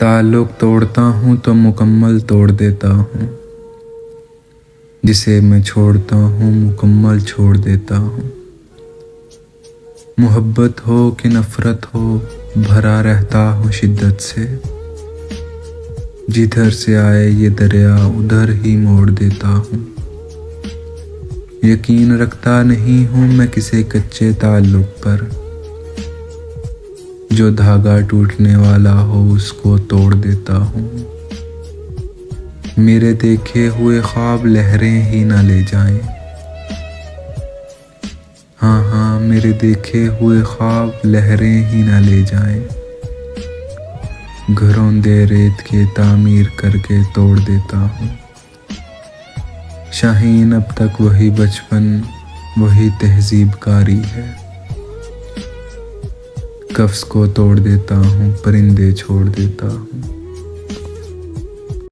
تعلق توڑتا ہوں تو مکمل توڑ دیتا ہوں، جسے میں چھوڑتا ہوں مکمل چھوڑ دیتا ہوں۔ محبت ہو کہ نفرت ہو بھرا رہتا ہوں شدت سے، جدھر سے آئے یہ دریا ادھر ہی موڑ دیتا ہوں۔ یقین رکھتا نہیں ہوں میں کسی کچے تعلق پر، جو دھاگا ٹوٹنے والا ہو اس کو توڑ دیتا ہوں۔ میرے دیکھے ہوئے خواب لہریں ہی نہ لے جائیں، ہاں میرے دیکھے ہوئے خواب لہریں ہی نہ لے جائیں۔ گھروں دے ریت کے تعمیر کر کے توڑ دیتا ہوں۔ شاہین اب تک وہی بچپن وہی تہذیب کاری ہے، قفس کو توڑ دیتا ہوں پرندے چھوڑ دیتا ہوں۔